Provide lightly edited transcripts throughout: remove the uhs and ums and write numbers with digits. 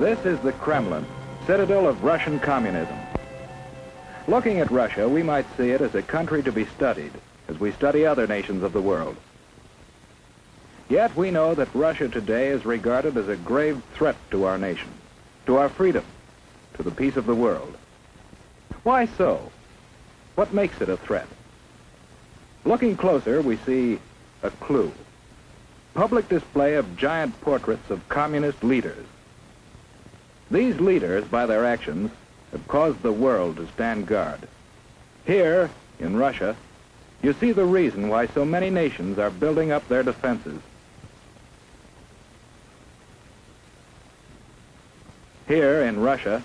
This is the Kremlin, citadel of Russian communism. Looking at Russia, we might see it as a country to be studied, as we study other nations of the world. Yet we know that Russia today is regarded as a grave threat to our nation, to our freedom, to the peace of the world. Why so? What makes it a threat? Looking closer, we see a clue. Public display of giant portraits of communist leaders. These leaders, by their actions, have caused the world to stand guard. Here, in Russia, you see the reason why so many nations are building up their defenses. Here, in Russia,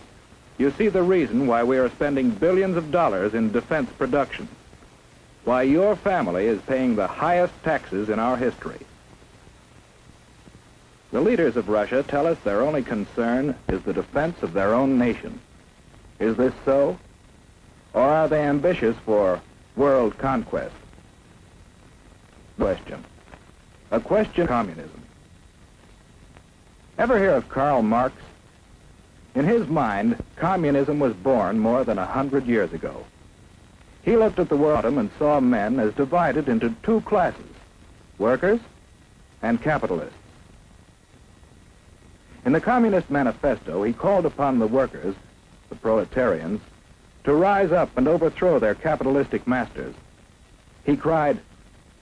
you see the reason why we are spending billions of dollars in defense production, why your family is paying the highest taxes in our history. The leaders of Russia tell us their only concern is the defense of their own nation. Is this so? Or are they ambitious for world conquest? Question. A question of communism. Ever hear of Karl Marx? In his mind, communism was born more than 100 years ago. He looked at the world and saw men as divided into two classes, workers and capitalists. In the Communist Manifesto, he called upon the workers, the proletarians, to rise up and overthrow their capitalistic masters. He cried,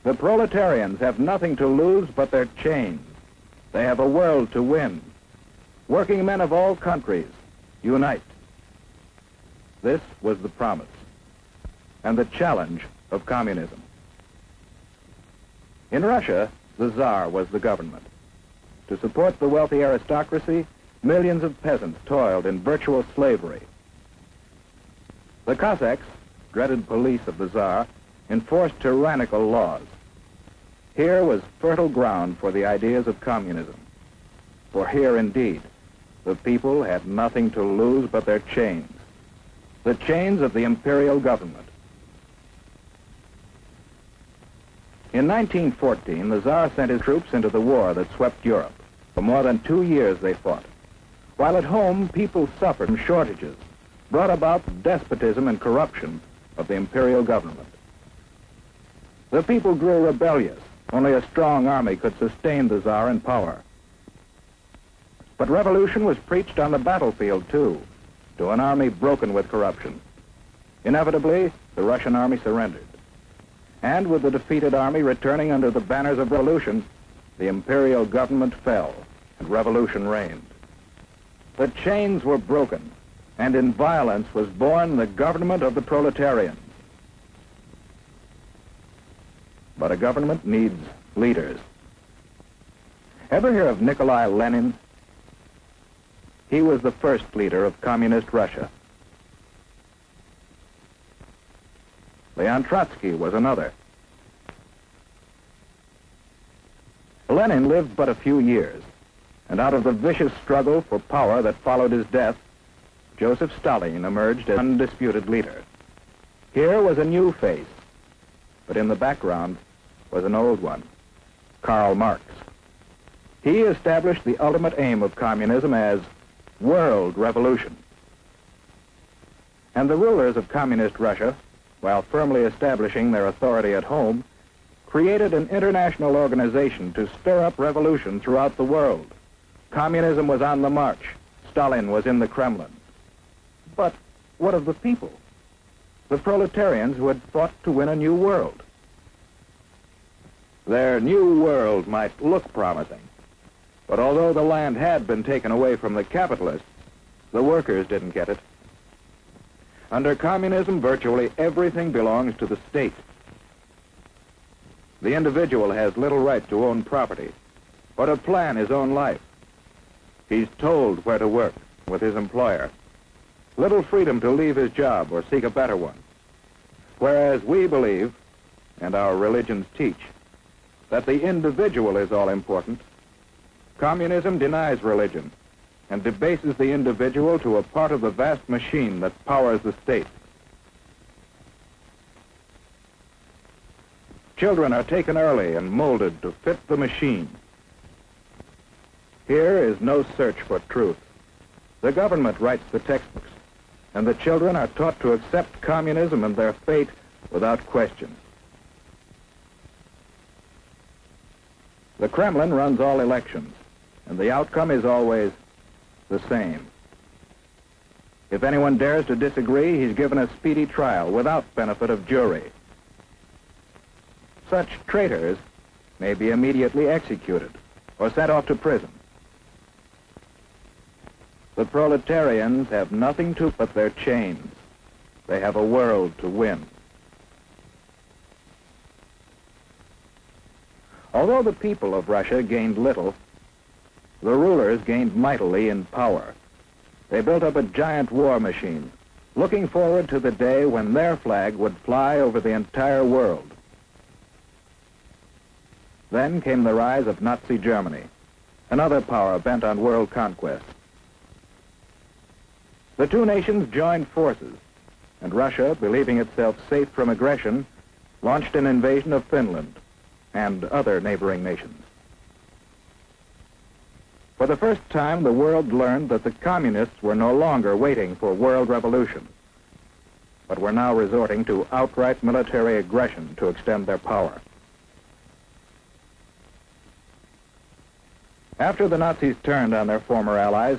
"The proletarians have nothing to lose but their chains. They have a world to win. Working men of all countries, unite." This was the promise and the challenge of communism. In Russia, the Tsar was the government. To support the wealthy aristocracy, millions of peasants toiled in virtual slavery. The Cossacks, dreaded police of the Tsar, enforced tyrannical laws. Here was fertile ground for the ideas of communism. For here, indeed, the people had nothing to lose but their chains, the chains of the imperial government. In 1914, the Tsar sent his troops into the war that swept Europe. For more than 2 years they fought. While at home, people suffered from shortages, brought about the despotism and corruption of the imperial government. The people grew rebellious. Only a strong army could sustain the Tsar in power. But revolution was preached on the battlefield, too, to an army broken with corruption. Inevitably, the Russian army surrendered. And with the defeated army returning under the banners of revolution, the imperial government fell and revolution reigned. The chains were broken, and in violence was born the government of the proletarians. But a government needs leaders. Ever hear of Nikolai Lenin? He was the first leader of communist Russia. Leon Trotsky was another. Lenin lived but a few years, and out of the vicious struggle for power that followed his death, Joseph Stalin emerged as undisputed leader. Here was a new face, but in the background was an old one, Karl Marx. He established the ultimate aim of communism as world revolution. And the rulers of communist Russia, while firmly establishing their authority at home, created an international organization to stir up revolution throughout the world. Communism was on the march. Stalin was in the Kremlin. But what of the people? The proletarians who had fought to win a new world. Their new world might look promising, but although the land had been taken away from the capitalists, the workers didn't get it. Under communism, virtually everything belongs to the state. The individual has little right to own property or to plan his own life. He's told where to work with his employer. Little freedom to leave his job or seek a better one. Whereas we believe, and our religions teach, that the individual is all important, communism denies religion and debases the individual to a part of the vast machine that powers the state. Children are taken early and molded to fit the machine. Here is no search for truth, The government writes the textbooks, and the children are taught to accept communism and their fate without question. The Kremlin runs all elections, and the outcome is always the same. If anyone dares to disagree, he's given a speedy trial without benefit of jury. Such traitors may be immediately executed or sent off to prison. The proletarians have nothing to but their chains. They have a world to win. Although the people of Russia gained little, the rulers gained mightily in power. They built up a giant war machine, looking forward to the day when their flag would fly over the entire world. Then came the rise of Nazi Germany, another power bent on world conquest. The two nations joined forces, and Russia, believing itself safe from aggression, launched an invasion of Finland and other neighboring nations. For the first time, the world learned that the communists were no longer waiting for world revolution, but were now resorting to outright military aggression to extend their power. After the Nazis turned on their former allies,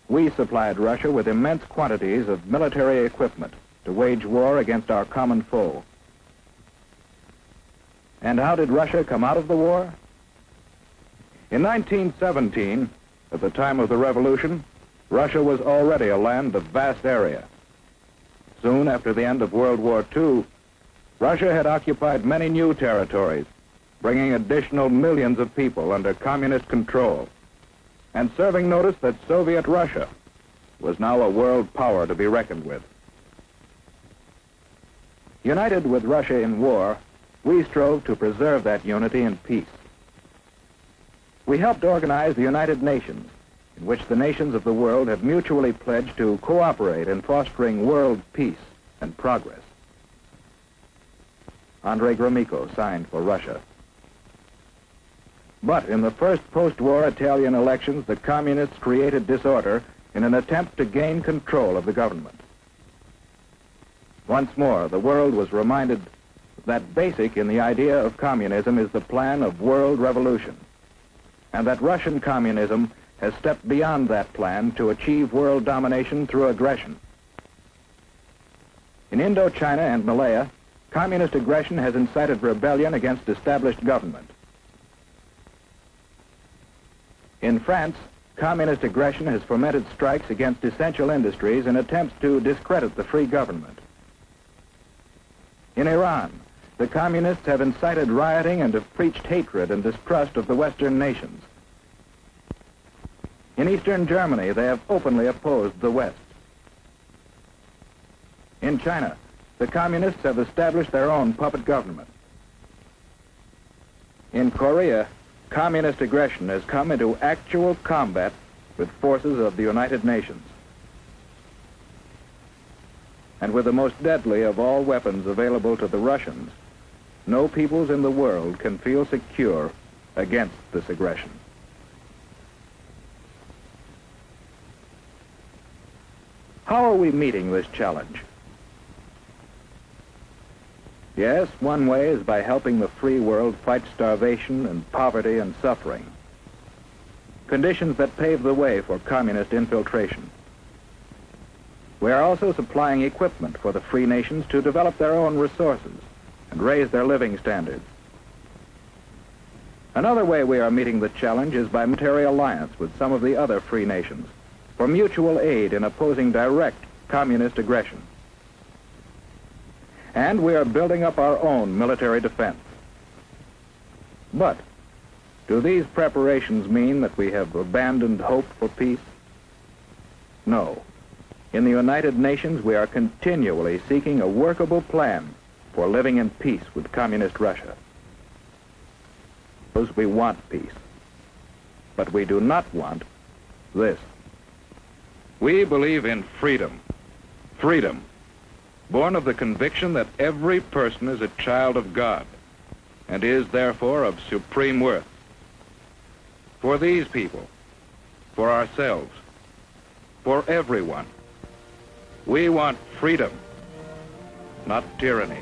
we supplied Russia with immense quantities of military equipment to wage war against our common foe. And how did Russia come out of the war? In 1917, at the time of the revolution, Russia was already a land of vast area. Soon after the end of World War II, Russia had occupied many new territories, bringing additional millions of people under communist control, and serving notice that Soviet Russia was now a world power to be reckoned with. United with Russia in war, we strove to preserve that unity in peace. We helped organize the United Nations, in which the nations of the world have mutually pledged to cooperate in fostering world peace and progress. Andrei Gromyko signed for Russia. But in the first post-war Italian elections, the communists created disorder in an attempt to gain control of the government. Once more, the world was reminded that basic in the idea of communism is the plan of world revolution, and that Russian communism has stepped beyond that plan to achieve world domination through aggression. In Indochina and Malaya, communist aggression has incited rebellion against established government. In France, communist aggression has fomented strikes against essential industries in attempts to discredit the free government. In Iran, the communists have incited rioting and have preached hatred and distrust of the Western nations. In Eastern Germany, they have openly opposed the West. In China, the communists have established their own puppet government. In Korea, communist aggression has come into actual combat with forces of the United Nations. And with the most deadly of all weapons available to the Russians, no peoples in the world can feel secure against this aggression. How are we meeting this challenge? Yes, one way is by helping the free world fight starvation and poverty and suffering, conditions that pave the way for communist infiltration. We are also supplying equipment for the free nations to develop their own resources and raise their living standards. Another way we are meeting the challenge is by military alliance with some of the other free nations for mutual aid in opposing direct communist aggression. And we are building up our own military defense. But do these preparations mean that we have abandoned hope for peace? No. In the United Nations, we are continually seeking a workable plan for living in peace with communist Russia. Because we want peace, but we do not want this. We believe in freedom. Freedom, born of the conviction that every person is a child of God and is therefore of supreme worth. For these people, for ourselves, for everyone. We want freedom, not tyranny.